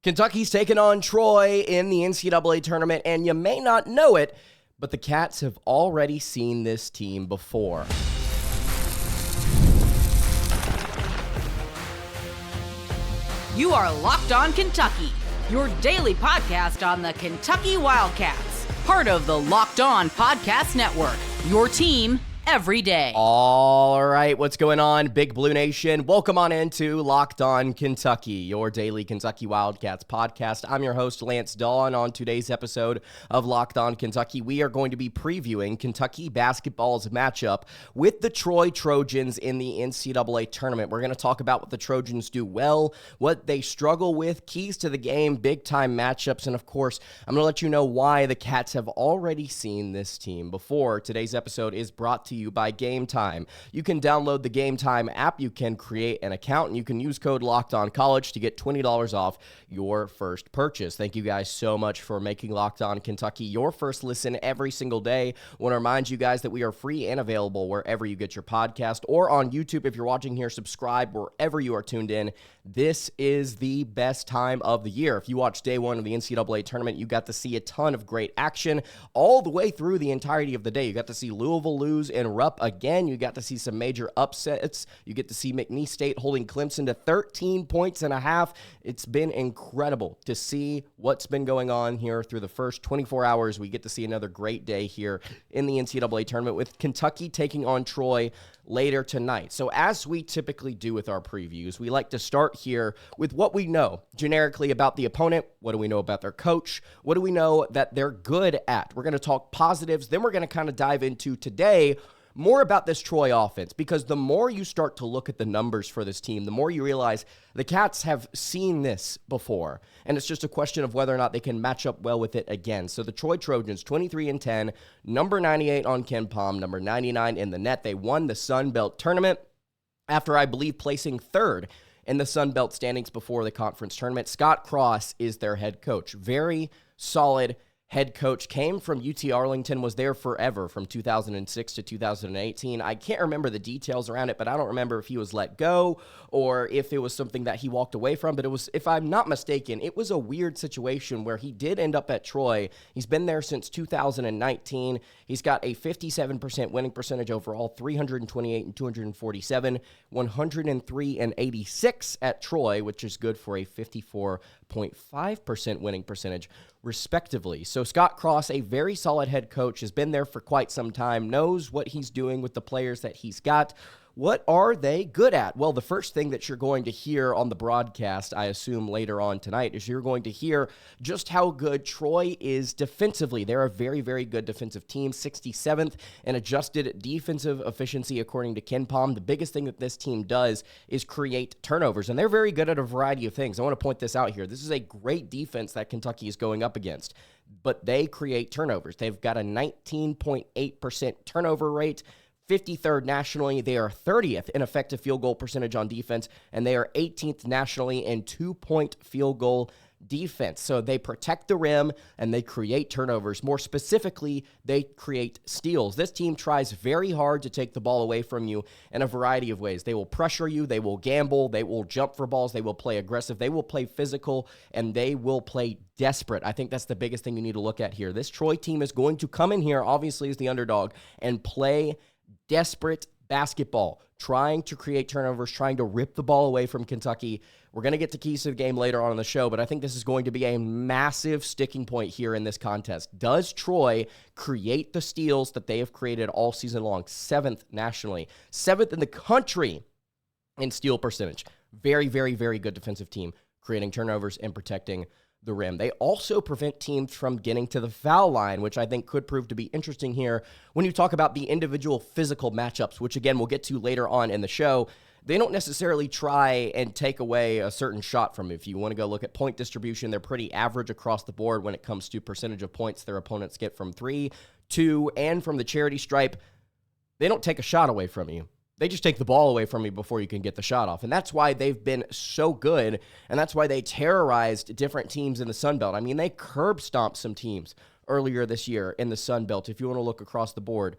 Kentucky's taking on Troy in the NCAA tournament, and you may not know it, but the Cats have already seen this team before. You are Locked On Kentucky, your daily podcast on the Kentucky Wildcats, part of the Locked On Podcast Network, your team every day. All right, what's going on, Big Blue Nation? Welcome on into Locked On Kentucky, your daily Kentucky Wildcats podcast. I'm your host, Lance Dawe, and on today's episode of Locked On Kentucky, we are going to be previewing Kentucky basketball's matchup with the Troy Trojans in the NCAA tournament. We're going to talk about what the Trojans do well, what they struggle with, keys to the game, big-time matchups, and of course, I'm going to let you know why the Cats have already seen this team before. Today's episode is brought to you by Game Time. You can download the Game Time app, you can create an account, and you can use code LOCKEDONCollege to get $20 off your first purchase. Thank you guys so much for making Locked On Kentucky your first listen every single day. I want to remind you guys that we are free and available wherever you get your podcast or on YouTube. If you're watching here, subscribe wherever you are tuned in. This is the best time of the year. If you watched day one of the NCAA tournament, you got to see a ton of great action all the way through the entirety of the day. You got to see Louisville lose and Rupp again. You got to see some major upsets. You get to see McNeese State holding Clemson to 13 points and a half. It's been incredible to see what's been going on here through the first 24 hours. We get to see another great day here in the NCAA tournament with Kentucky taking on Troy later tonight. So as we typically do with our previews, we like to start here with what we know generically about the opponent. What do we know about their coach? What do we know that they're good at? We're going to talk positives. Then we're going to kind of dive into today more about this Troy offense, because the more you start to look at the numbers for this team, the more you realize the Cats have seen this before, and it's just a question of whether or not they can match up well with it again. So the Troy Trojans, 23-10, number 98 on KenPom, number 99 in the net. They won the Sun Belt tournament after, I believe, placing third in the Sun Belt standings before the conference tournament. Scott Cross is their head coach. Very solid head coach, came from UT Arlington, was there forever from 2006 to 2018. I can't remember the details around it, but I don't remember if he was let go or if it was something that he walked away from. But it was, if I'm not mistaken, it was a weird situation where he did end up at Troy. He's been there since 2019. He's got a 57% winning percentage overall, 328 and 247, 103 and 86 at Troy, which is good for a 54.5% winning percentage, respectively. So Scott Cross, a very solid head coach, has been there for quite some time, knows what he's doing with the players that he's got. What are they good at? Well, the first thing that you're going to hear on the broadcast, I assume later on tonight, is you're going to hear just how good Troy is defensively. They're a very, very good defensive team, 67th in adjusted defensive efficiency according to KenPom. The biggest thing that this team does is create turnovers, and they're very good at a variety of things. I want to point this out here. This is a great defense that Kentucky is going up against, but they create turnovers. They've got a 19.8% turnover rate, 53rd nationally. They are 30th in effective field goal percentage on defense, and they are 18th nationally in two-point field goal defense. So they protect the rim and they create turnovers. More specifically, they create steals. This team tries very hard to take the ball away from you in a variety of ways. They will pressure you, they will gamble, they will jump for balls, they will play aggressive, they will play physical, and they will play desperate. I think that's the biggest thing you need to look at here. This Troy team is going to come in here, obviously as the underdog, and play desperate basketball, trying to create turnovers, trying to rip the ball away from Kentucky. We're going to get to keys to the game later on in the show, but I think this is going to be a massive sticking point here in this contest. Does Troy create the steals that they have created all season long? 7th nationally, 7th in the country in steal percentage. Very, very, very good defensive team, creating turnovers and protecting the rim. They also prevent teams from getting to the foul line, which I think could prove to be interesting here when you talk about the individual physical matchups, which again we'll get to later on in the show. They don't necessarily try and take away a certain shot from you. If you want to go look at point distribution, they're pretty average across the board when it comes to percentage of points their opponents get from 3, 2, and from the charity stripe. They don't take a shot away from you. They just take the ball away from you before you can get the shot off. And that's why they've been so good, and that's why they terrorized different teams in the Sun Belt. I mean, they curb stomped some teams earlier this year in the Sun Belt. If you want to look across the board,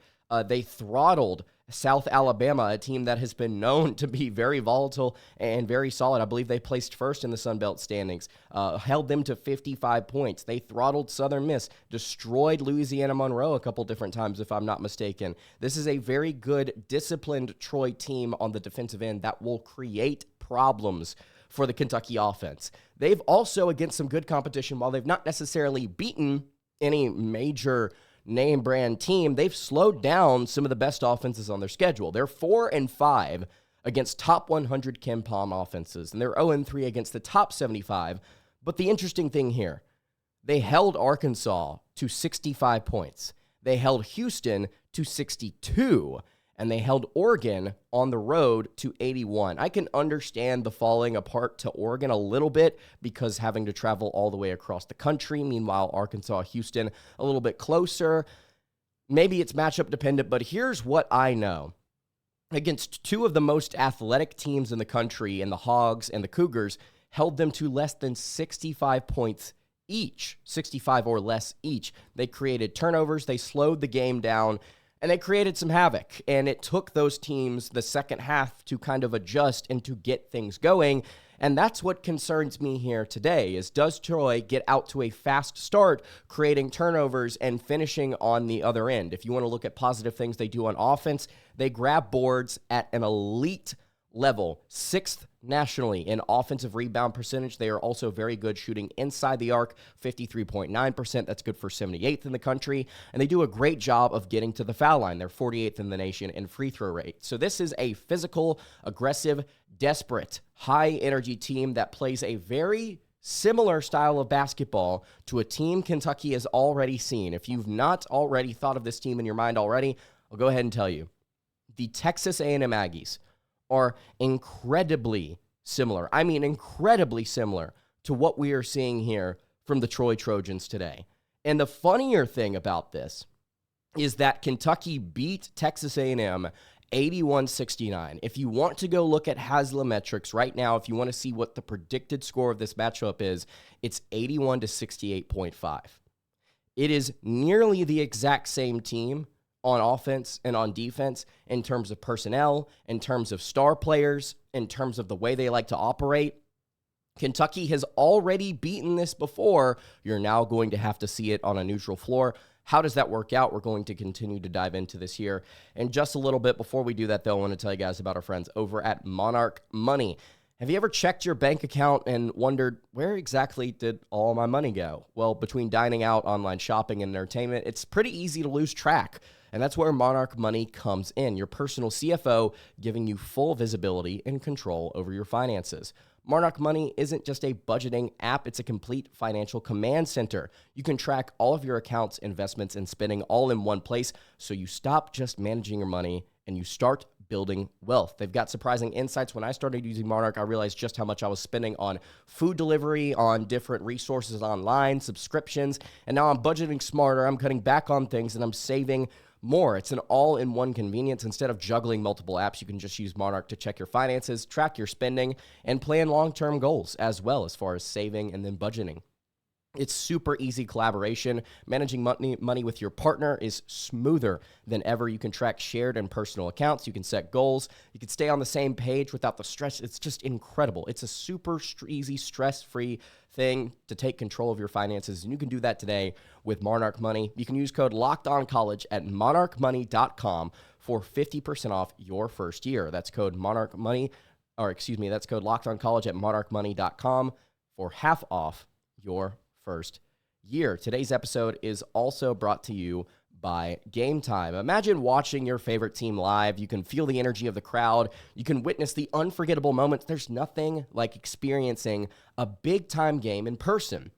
they throttled South Alabama, a team that has been known to be very volatile and very solid. I believe they placed first in the Sun Belt standings, held them to 55 points. They throttled Southern Miss, destroyed Louisiana Monroe a couple different times, if I'm not mistaken. This is a very good, disciplined Troy team on the defensive end that will create problems for the Kentucky offense. They've also, against some good competition, while they've not necessarily beaten any major name brand team, they've slowed down some of the best offenses on their schedule. They're 4-5 against top 100 Ken Palm offenses, and they're 0-3 against the top 75. But the interesting thing here, they held Arkansas to 65 points. They held Houston to 62, and they held Oregon on the road to 81. I can understand the falling apart to Oregon a little bit because having to travel all the way across the country. Meanwhile, Arkansas, Houston, a little bit closer. Maybe it's matchup dependent, but here's what I know. Against two of the most athletic teams in the country, and the Hogs and the Cougars, held them to less than 65 points each, 65 or less each. They created turnovers, they slowed the game down, and they created some havoc, and it took those teams the second half to kind of adjust and to get things going, and that's what concerns me here today, is does Troy get out to a fast start, creating turnovers and finishing on the other end? If you want to look at positive things they do on offense, they grab boards at an elite level, 6th nationally in offensive rebound percentage. They are also very good shooting inside the arc, 53.9%. That's good for 78th in the country. And they do a great job of getting to the foul line. They're 48th in the nation in free throw rate. So this is a physical, aggressive, desperate, high-energy team that plays a very similar style of basketball to a team Kentucky has already seen. If you've not already thought of this team in your mind already, I'll go ahead and tell you. The Texas A&M Aggies are incredibly similar. I mean, incredibly similar to what we are seeing here from the Troy Trojans today. And the funnier thing about this is that Kentucky beat Texas A&M 81-69. If you want to go look at Haslametrics right now, if you want to see what the predicted score of this matchup is, it's 81-68.5. It is nearly the exact same team on offense and on defense in terms of personnel, in terms of star players, in terms of the way they like to operate. Kentucky has already beaten this before. You're now going to have to see it on a neutral floor. How does that work out? We're going to continue to dive into this here in just a little bit. Before we do that, though, I want to tell you guys about our friends over at Monarch Money. Have you ever checked your bank account and wondered, where exactly did all my money go? Well, between dining out, online shopping, and entertainment, it's pretty easy to lose track. And that's where Monarch Money comes in, your personal CFO, giving you full visibility and control over your finances. Monarch Money isn't just a budgeting app, it's a complete financial command center. You can track all of your accounts, investments, and spending all in one place, so you stop just managing your money and you start building wealth. They've got surprising insights. When I started using Monarch, I realized just how much I was spending on food delivery, on different resources online, subscriptions, and now I'm budgeting smarter, I'm cutting back on things, and I'm saving more. It's an all-in-one convenience. Instead of juggling multiple apps, you can just use Monarch to check your finances, track your spending, and plan long-term goals as well as far as saving and then budgeting. It's super easy collaboration. Managing money with your partner is smoother than ever. You can track shared and personal accounts. You can set goals. You can stay on the same page without the stress. It's just incredible. It's a super easy, stress-free thing to take control of your finances, and you can do that today with Monarch Money. You can use code LOCKEDONCollege at monarchmoney.com for 50% off your first year. That's code that's code LOCKEDONCollege at monarchmoney.com for half off your first year. Today's episode is also brought to you by Game Time. Imagine watching your favorite team live. You can feel the energy of the crowd. You can witness the unforgettable moments. There's nothing like experiencing a big-time game in person.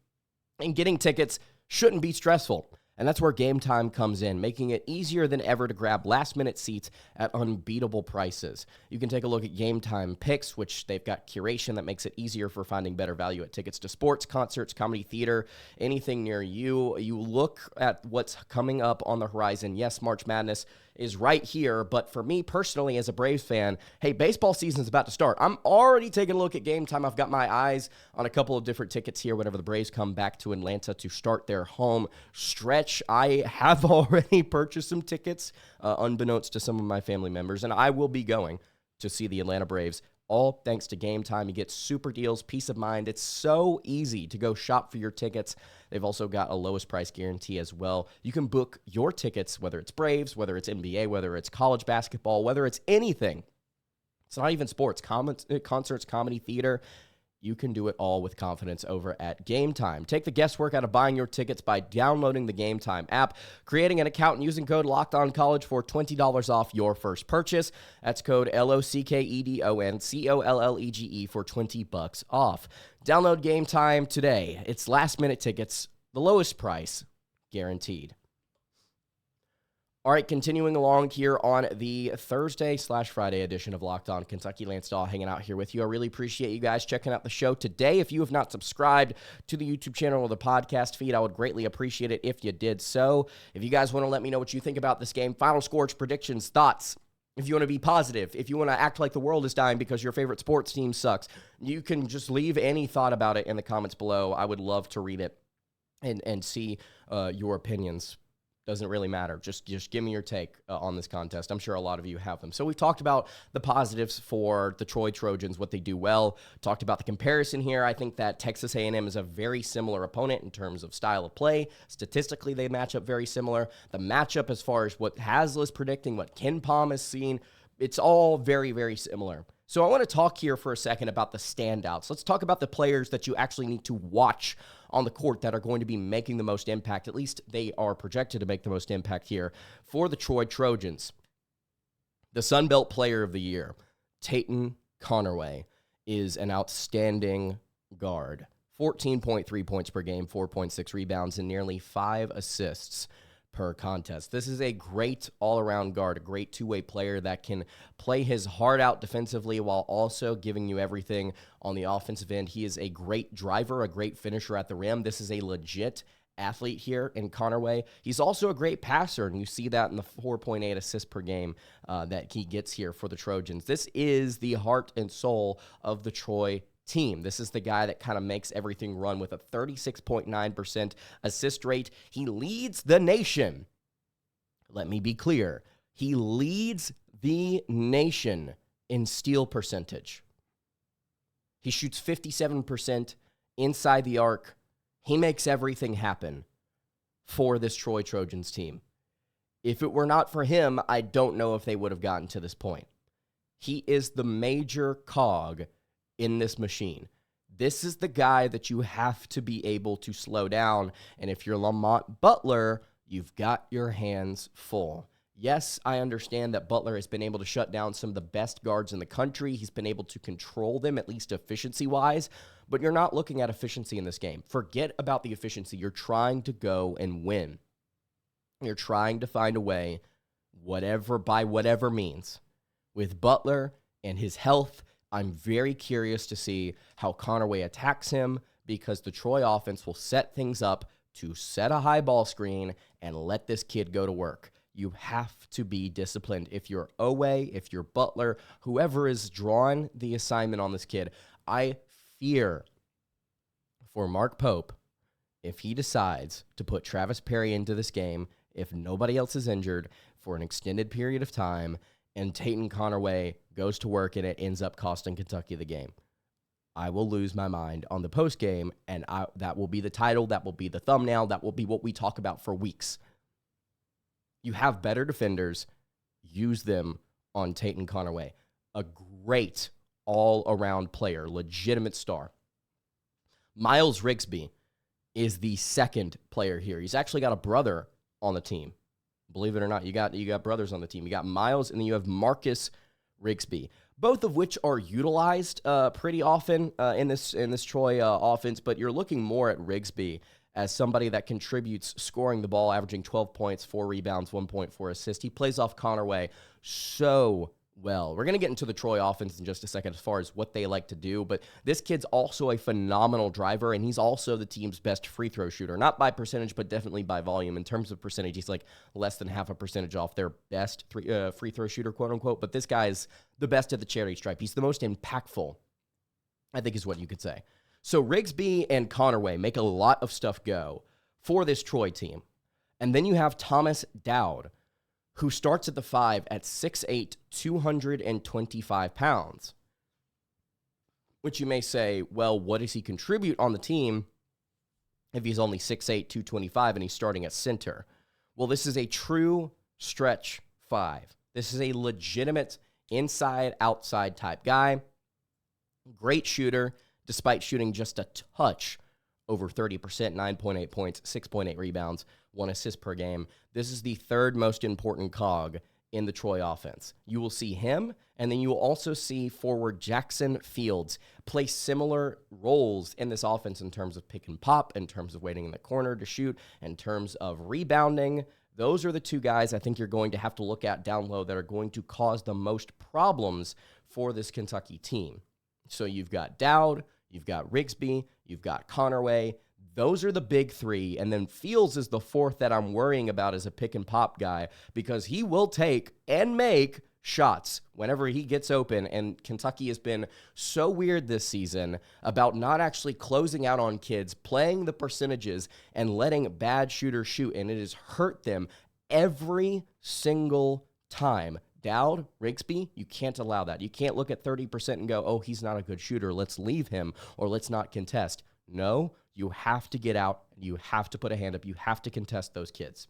And getting tickets shouldn't be stressful. And that's where Game Time comes in, making it easier than ever to grab last-minute seats at unbeatable prices. You can take a look at Game Time Picks, which they've got curation that makes it easier for finding better value at tickets to sports, concerts, comedy, theater, anything near you. You look at what's coming up on the horizon. Yes, March Madness is right here. But for me personally, as a Braves fan, hey, baseball season is about to start. I'm already taking a look at Game Time. I've got my eyes on a couple of different tickets here whenever the Braves come back to Atlanta to start their home stretch. I have already purchased some tickets, unbeknownst to some of my family members, and I will be going to see the Atlanta Braves. All thanks to Game Time. You get super deals, peace of mind. It's so easy to go shop for your tickets. They've also got a lowest price guarantee as well. You can book your tickets, whether it's Braves, whether it's NBA, whether it's college basketball, whether it's anything. It's not even sports, concerts, comedy, theater. You can do it all with confidence over at Game Time. Take the guesswork out of buying your tickets by downloading the Game Time app, creating an account, and using code LOCKEDONCollege for $20 off your first purchase. That's code LOCKEDONCOLLEGE for $20 off. Download Game Time today. It's last-minute tickets, the lowest price, guaranteed. All right, continuing along here on the Thursday/Friday edition of Locked On Kentucky. Lance Dawe hanging out here with you. I really appreciate you guys checking out the show today. If you have not subscribed to the YouTube channel or the podcast feed, I would greatly appreciate it if you did so. If you guys want to let me know what you think about this game, final scores, predictions, thoughts, if you want to be positive, if you want to act like the world is dying because your favorite sports team sucks, you can just leave any thought about it in the comments below. I would love to read it and see your opinions. Doesn't really matter. Just give me your take on this contest. I'm sure a lot of you have them. So we've talked about the positives for the Troy Trojans, what they do well. Talked about the comparison here. I think that Texas A&M is a very similar opponent in terms of style of play. Statistically, they match up very similar. The matchup as far as what Haslam is predicting, what Ken Palm has seen, it's all very, very similar. So I want to talk here for a second about the standouts. Let's talk about the players that you actually need to watch on the court that are going to be making the most impact. At least they are projected to make the most impact here for the Troy Trojans. The Sun Belt Player of the Year, Tayton Conerway, is an outstanding guard. 14.3 points per game, 4.6 rebounds, and nearly 5 assists per contest. This is a great all-around guard, a great two-way player that can play his heart out defensively while also giving you everything on the offensive end. He is a great driver, a great finisher at the rim. This is a legit athlete here in Conerway. He's also a great passer, and you see that in the 4.8 assists per game that he gets here for the Trojans. This is the heart and soul of the Troy team. This is the guy that kind of makes everything run with a 36.9% assist rate. He leads the nation. Let me be clear. He leads the nation in steal percentage. He shoots 57% inside the arc. He makes everything happen for this Troy Trojans team. If it were not for him, I don't know if they would have gotten to this point. He is the major cog in this machine. This is the guy that you have to be able to slow down. And if you're Lamont Butler, you've got your hands full. Yes, I understand that Butler has been able to shut down some of the best guards in the country. He's been able to control them, at least efficiency-wise. But you're not looking at efficiency in this game. Forget about the efficiency. You're trying to go and win. You're trying to find a way, by whatever means. With Butler and his health, I'm very curious to see how Conerway attacks him, because the Troy offense will set things up to set a high ball screen and let this kid go to work. You have to be disciplined. If you're Owe, if you're Butler, whoever is drawing the assignment on this kid, I fear for Mark Pope if he decides to put Travis Perry into this game, if nobody else is injured, for an extended period of time, and Tayton Conerway goes to work and it ends up costing Kentucky the game. I will lose my mind on the post game, and that will be the title, that will be the thumbnail, that will be what we talk about for weeks. You have better defenders, use them on Tayton Conerway. A great all-around player, legitimate star. Myles Rigby is the second player here. He's actually got a brother on the team. Believe it or not, you got brothers on the team. You got Myles, and then you have Marcus Rigby, both of which are utilized pretty often in this Troy offense. But you're looking more at Rigby as somebody that contributes, scoring the ball, averaging 12 points, 4 rebounds, 1.4 assists. He plays off Conerway so well. We're going to get into the Troy offense in just a second as far as what they like to do, but this kid's also a phenomenal driver, and he's also the team's best free throw shooter. Not by percentage, but definitely by volume. In terms of percentage, he's like less than half a percentage off their best free throw shooter, quote unquote, but this guy's the best at the charity stripe. He's the most impactful, I think is what you could say. So Rigby and Conerway make a lot of stuff go for this Troy team. And then you have Thomas Dawe, who starts at the 5 at 6'8", 225 pounds. Which you may say, well, what does he contribute on the team if he's only 6'8", 225 and he's starting at center? Well, this is a true stretch 5. This is a legitimate inside-outside type guy. Great shooter, despite shooting just a touch over 30%, 9.8 points, 6.8 rebounds, 1 assist per game. This is the third most important cog in the Troy offense. You will see him, and then you will also see forward Jackson Fields play similar roles in this offense in terms of pick and pop, in terms of waiting in the corner to shoot, in terms of rebounding. Those are the two guys I think you're going to have to look at down low that are going to cause the most problems for this Kentucky team. So you've got Dawe, you've got Rigby, you've got Conerway. Those are the big three. And then Fields is the fourth that I'm worrying about as a pick and pop guy because he will take and make shots whenever he gets open. And Kentucky has been so weird this season about not actually closing out on kids, playing the percentages, and letting bad shooters shoot. And it has hurt them every single time. Dawe, Rigby, you can't allow that. You can't look at 30% and go, oh, he's not a good shooter, let's leave him, or let's not contest. No, you have to get out, you have to put a hand up, you have to contest those kids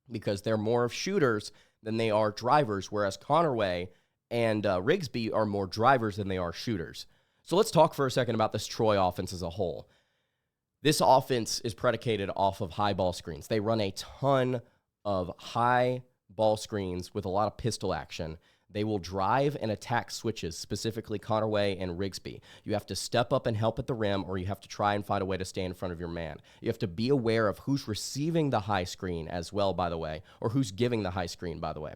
because they're more of shooters than they are drivers, whereas Conerway and Rigby are more drivers than they are shooters. So let's talk for a second about this Troy offense as a whole. This offense is predicated off of high ball screens. They run a ton of high ball screens with a lot of pistol action. They will drive and attack switches, specifically Conerway and Rigby. You have to step up and help at the rim, or you have to try and find a way to stay in front of your man. You have to be aware of who's receiving the high screen as well, by the way, or who's giving the high screen, by the way.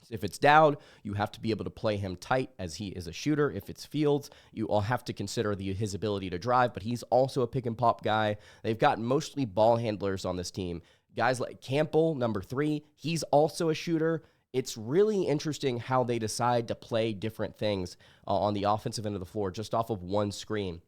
If it's Dawe, you have to be able to play him tight as he is a shooter. If it's Fields, you all have to consider his ability to drive, but he's also a pick and pop guy. They've got mostly ball handlers on this team. Guys like Campbell, number 3, he's also a shooter. It's really interesting how they decide to play different things on the offensive end of the floor just off of one screen.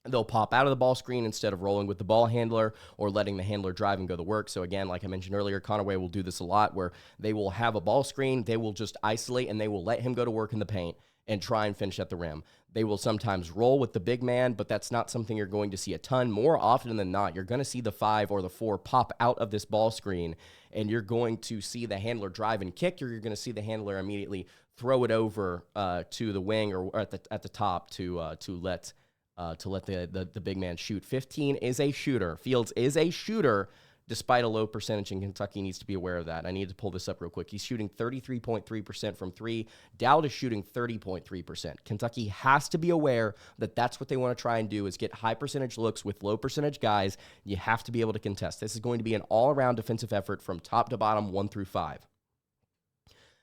They'll pop out of the ball screen instead of rolling with the ball handler or letting the handler drive and go to work. So again, like I mentioned earlier, Conerway will do this a lot where they will have a ball screen, they will just isolate, and they will let him go to work in the paint and try and finish at the rim. They will sometimes roll with the big man, but that's not something you're going to see a ton. More often than not, you're going to see the 5 or the 4 pop out of this ball screen, and you're going to see the handler drive and kick, or you're going to see the handler immediately throw it over to the wing or at the top to let the big man shoot. 15 is a shooter. Fields is a shooter, despite a low percentage, and Kentucky needs to be aware of that. I need to pull this up real quick. He's shooting 33.3% from 3. Dawe is shooting 30.3%. Kentucky has to be aware that that's what they want to try and do is get high percentage looks with low percentage guys. You have to be able to contest. This is going to be an all-around defensive effort from top to bottom, 1 through 5.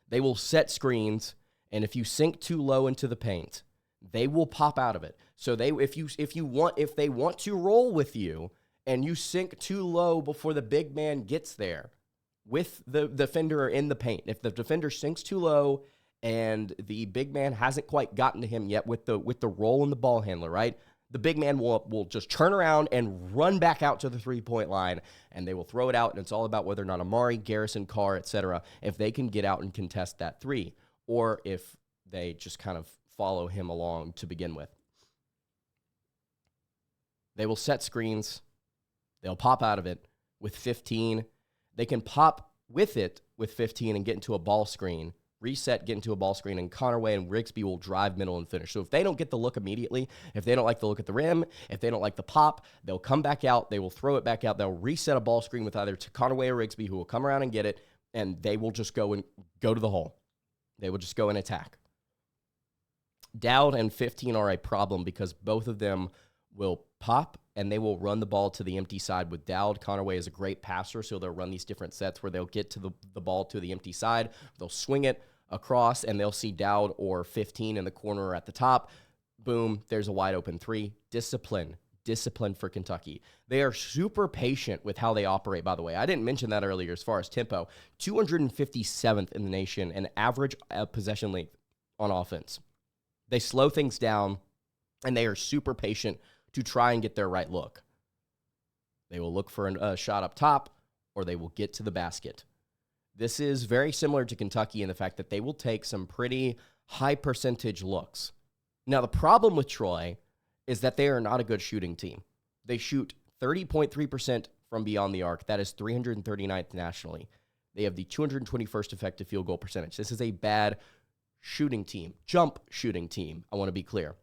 They will set screens, and if you sink too low into the paint, they will pop out of it. So if they want to roll with you, and you sink too low before the big man gets there with the defender in the paint. If the defender sinks too low and the big man hasn't quite gotten to him yet with the roll in the ball handler, right? The big man will just turn around and run back out to the three-point line, and they will throw it out, and it's all about whether or not Amari, Garrison, Carr, etc., if they can get out and contest that 3, or if they just kind of follow him along to begin with. They will set screens. They'll pop out of it with 15. They can pop with it with 15 and get into a ball screen, reset, get into a ball screen, and Conerway and Rigby will drive middle and finish. So if they don't get the look immediately, if they don't like the look at the rim, if they don't like the pop, they'll come back out, they will throw it back out, they'll reset a ball screen with either Conerway or Rigby, who will come around and get it, and they will just go to the hole. They will just go and attack. Dawe and 15 are a problem because both of them will pop and they will run the ball to the empty side with Dawe. Conerway is a great passer, so they'll run these different sets where they'll get to the ball to the empty side. They'll swing it across, and they'll see Dawe or 15 in the corner or at the top. Boom, there's a wide open three. Discipline for Kentucky. They are super patient with how they operate, by the way. I didn't mention that earlier as far as tempo. 257th in the nation and average possession length on offense. They slow things down, and they are super patient to try and get their right look. They will look for a shot up top, or they will get to the basket. This is very similar to Kentucky in the fact that they will take some pretty high percentage looks. Now, the problem with Troy is that they are not a good shooting team. They shoot 30.3% from beyond the arc. That is 339th nationally. They have the 221st effective field goal percentage. This is a bad shooting team, jump shooting team, I want to be clear.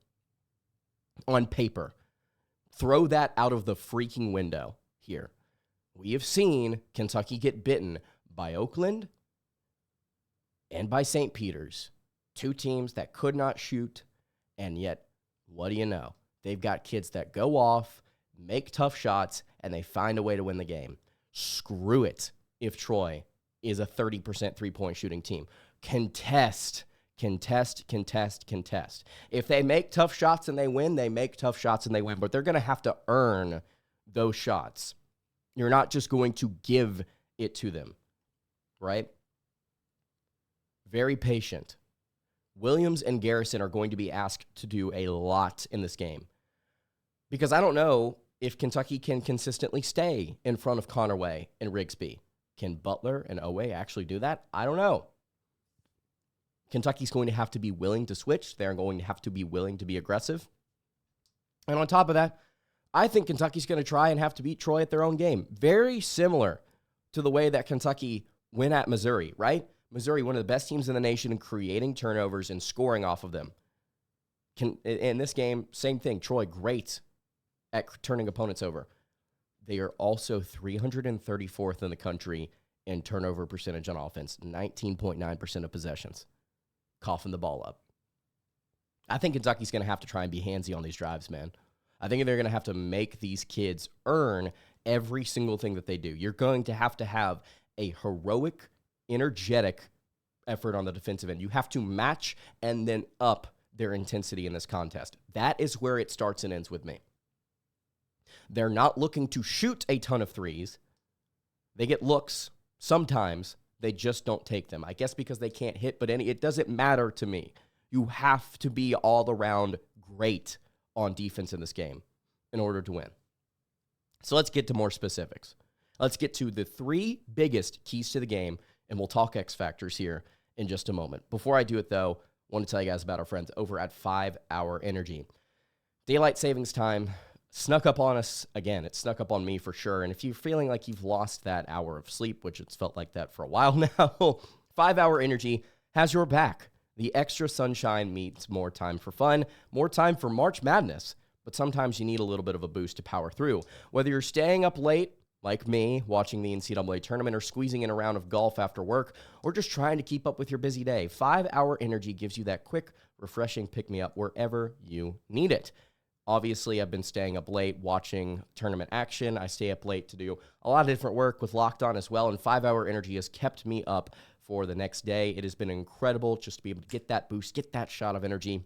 On paper, throw that out of the freaking window here. We have seen Kentucky get bitten by Oakland and by St. Peter's, two teams that could not shoot, and yet, what do you know? They've got kids that go off, make tough shots, and they find a way to win the game. Screw it if Troy is a 30% three-point shooting team. Contest. If they make tough shots and they win, they make tough shots and they win. But they're going to have to earn those shots. You're not just going to give it to them, right? Very patient. Williams and Garrison are going to be asked to do a lot in this game. Because I don't know if Kentucky can consistently stay in front of Conerway and Rigby. Can Butler and Dawe actually do that? I don't know. Kentucky's going to have to be willing to switch. They're going to have to be willing to be aggressive. And on top of that, I think Kentucky's going to try and have to beat Troy at their own game. Very similar to the way that Kentucky went at Missouri, right? Missouri, one of the best teams in the nation in creating turnovers and scoring off of them. In this game, same thing. Troy, great at turning opponents over. They are also 334th in the country in turnover percentage on offense, 19.9% of possessions. Coughing the ball up. I think Kentucky's going to have to try and be handsy on these drives, man. I think they're going to have to make these kids earn every single thing that they do. You're going to have a heroic, energetic effort on the defensive end. You have to match and then up their intensity in this contest. That is where it starts and ends with me. They're not looking to shoot a ton of threes. They get looks sometimes. They just don't take them. I guess because they can't hit, but it doesn't matter to me. You have to be all around great on defense in this game in order to win. So let's get to more specifics. Let's get to the three biggest keys to the game, and we'll talk X factors here in just a moment. Before I do it, though, I want to tell you guys about our friends over at 5 Hour Energy. Daylight savings time snuck up on us again. It snuck up on me for sure. And if you're feeling like you've lost that hour of sleep, which it's felt like that for a while now, 5 Hour Energy has your back. The extra sunshine means more time for fun, more time for March Madness. But sometimes you need a little bit of a boost to power through. Whether you're staying up late, like me, watching the NCAA tournament, or squeezing in a round of golf after work, or just trying to keep up with your busy day, 5 Hour Energy gives you that quick, refreshing pick-me-up wherever you need it. Obviously, I've been staying up late watching tournament action. I stay up late to do a lot of different work with Locked On as well, and 5 Hour Energy has kept me up for the next day. It has been incredible just to be able to get that boost, get that shot of energy.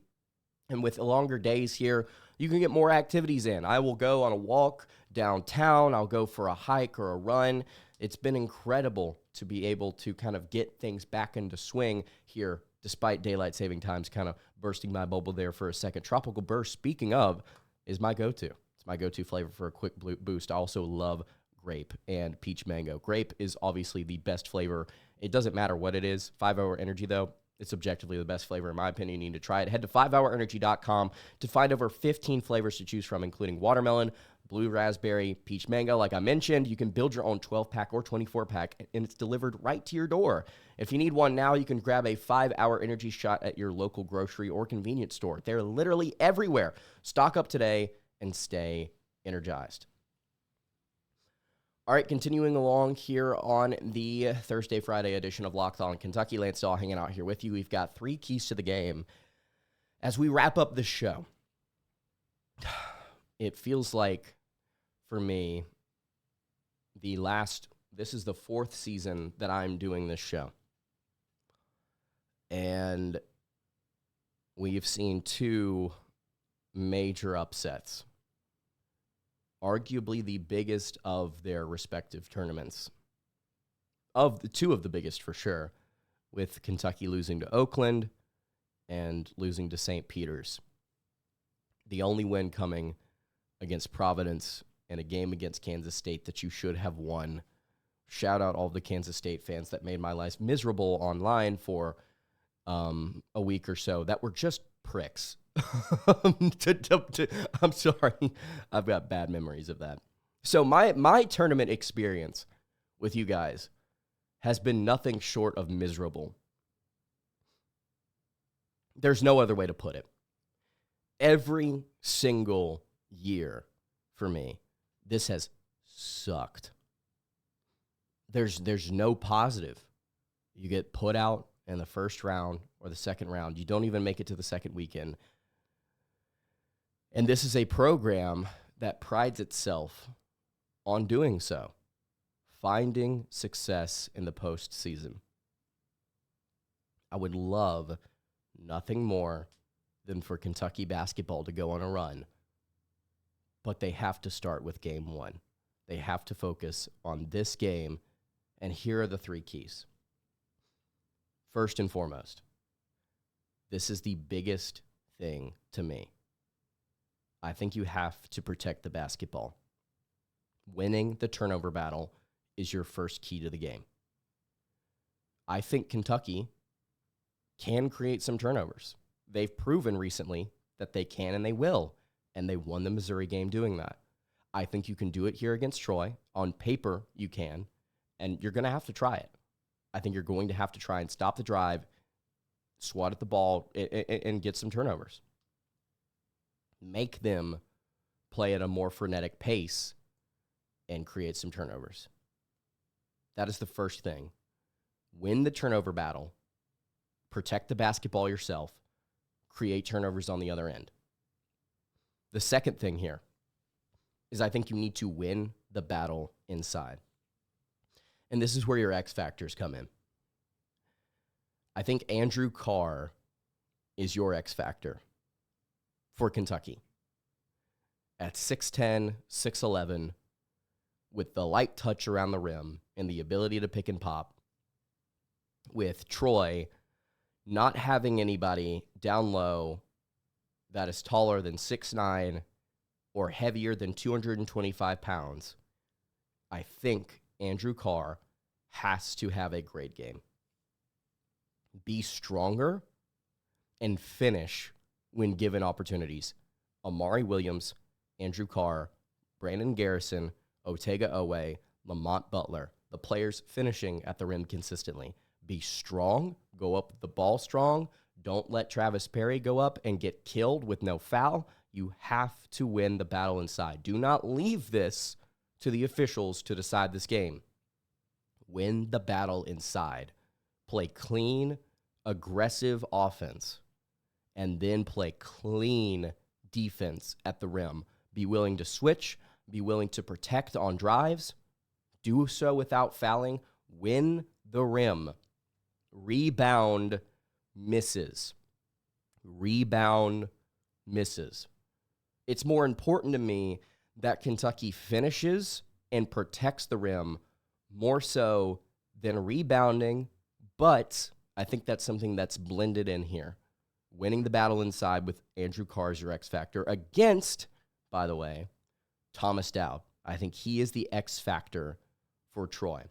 And with longer days here, you can get more activities in. I will go on a walk downtown. I'll go for a hike or a run. It's been incredible to be able to kind of get things back into swing here, despite daylight saving times kind of bursting my bubble there for a second. Tropical Burst, speaking of, is my go-to. It's my go-to flavor for a quick boost. I also love grape and peach mango. Grape is obviously the best flavor. It doesn't matter what it is. 5 Hour Energy, though, it's objectively the best flavor, in my opinion. You need to try it. Head to 5hourenergy.com to find over 15 flavors to choose from, including watermelon, blue raspberry, peach mango. Like I mentioned, you can build your own 12-pack or 24-pack, and it's delivered right to your door. If you need one now, you can grab a 5 Hour Energy shot at your local grocery or convenience store. They're literally everywhere. Stock up today and stay energized. All right, continuing along here on the Thursday, Friday edition of Locked On Kentucky. Lance Dawe hanging out here with you. We've got 3 keys to the game. As we wrap up the show, it feels like, for me, this is the 4th season that I'm doing this show. And we've seen two major upsets, arguably the biggest of their respective tournaments. Of the two of the biggest for sure, with Kentucky losing to Oakland and losing to St. Peter's. The only win coming against Providence in a game against Kansas State that you should have won. Shout out all the Kansas State fans that made my life miserable online for a week or so that were just pricks. I'm sorry. I've got bad memories of that. So my tournament experience with you guys has been nothing short of miserable. There's no other way to put it. Every single year for me, this has sucked. There's no positive. You get put out in the first round or the second round. You don't even make it to the second weekend. And this is a program that prides itself on doing so, finding success in the postseason. I would love nothing more than for Kentucky basketball to go on a run, but they have to start with game one. They have to focus on this game, and here are the three keys. First and foremost, this is the biggest thing to me. I think you have to protect the basketball. Winning the turnover battle is your first key to the game. I think Kentucky can create some turnovers. They've proven recently that they can and they will, and they won the Missouri game doing that. I think you can do it here against Troy. On paper, you can, and you're going to have to try it. I think you're going to have to try and stop the drive, swat at the ball, and get some turnovers. Make them play at a more frenetic pace and create some turnovers. That is the first thing. Win the turnover battle, protect the basketball yourself, create turnovers on the other end. The second thing here is I think you need to win the battle inside. And this is where your X factors come in. I think Andrew Carr is your X factor for Kentucky. At 6'10", 6'11", with the light touch around the rim and the ability to pick and pop, with Troy not having anybody down low that is taller than 6'9" or heavier than 225 pounds, I think Andrew Carr has to have a great game. Be stronger and finish when given opportunities. Amari Williams, Andrew Carr, Brandon Garrison, Otega Owe, Lamont Butler, the players finishing at the rim consistently. Be strong, go up with the ball strong. Don't let Travis Perry go up and get killed with no foul. You have to win the battle inside. Do not leave this to the officials to decide this game. Win the battle inside. Play clean, aggressive offense, and then play clean defense at the rim. Be willing to switch. Be willing to protect on drives. Do so without fouling. Win the rim. Rebound misses. Rebound misses. It's more important to me that Kentucky finishes and protects the rim more so than rebounding, but I think that's something that's blended in here. Winning the battle inside with Andrew Carr as your X factor against, by the way, Thomas Dawe. I think he is the X factor for Troy.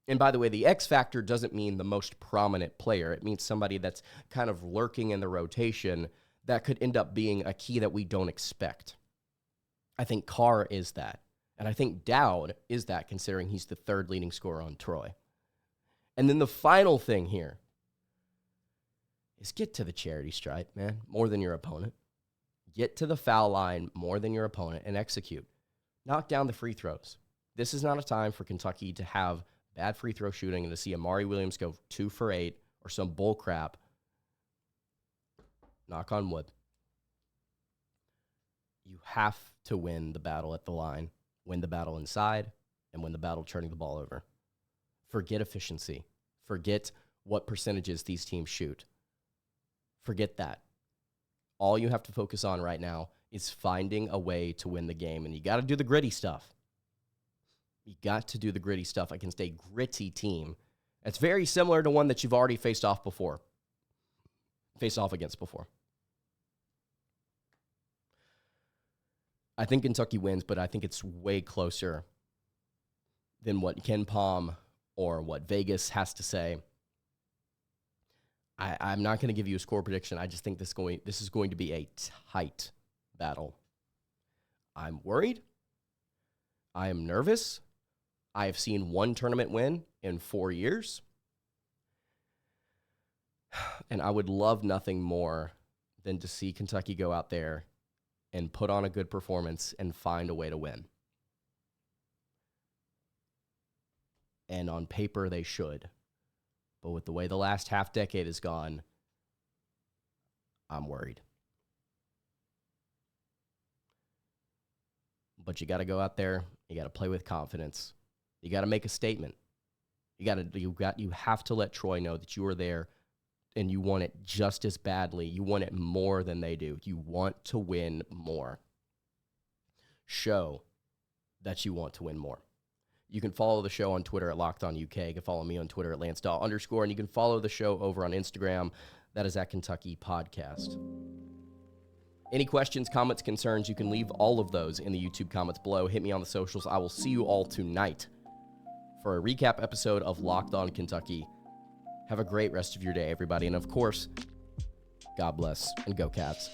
And by the way, the X factor doesn't mean the most prominent player. It means somebody that's kind of lurking in the rotation that could end up being a key that we don't expect. I think Carr is that. And I think Dawe is that, considering he's the third leading scorer on Troy. And then the final thing here is get to the charity stripe, man, more than your opponent. Get to the foul line more than your opponent and execute. Knock down the free throws. This is not a time for Kentucky to have bad free throw shooting and to see Amari Williams go 2 for 8 or some bull crap. Knock on wood. You have to win the battle at the line, win the battle inside, and win the battle turning the ball over. Forget efficiency. Forget what percentages these teams shoot. Forget that. All you have to focus on right now is finding a way to win the game, and you got to do the gritty stuff. You got to do the gritty stuff against a gritty team. It's very similar to one that you've already faced off against before. I think Kentucky wins, but I think it's way closer than what Ken Palm or what Vegas has to say. I'm not going to give you a score prediction. I just think this is going to be a tight battle. I'm worried. I am nervous. I have seen one tournament win in 4 years. And I would love nothing more than to see Kentucky go out there and put on a good performance and find a way to win. And on paper, they should. But with the way the last half decade has gone, I'm worried. But you got to go out there. You got to play with confidence. You got to make a statement. You have to let Troy know that you are there and you want it just as badly. You want it more than they do. You want to win more. Show that you want to win more. You can follow the show on Twitter at LockedOnUK. You can follow me on Twitter at LanceDawe_, and you can follow the show over on Instagram. That is at Kentucky Podcast. Any questions, comments, concerns, you can leave all of those in the YouTube comments below. Hit me on the socials. I will see you all tonight for a recap episode of Locked On Kentucky. Have a great rest of your day, everybody. And of course, God bless and go Cats.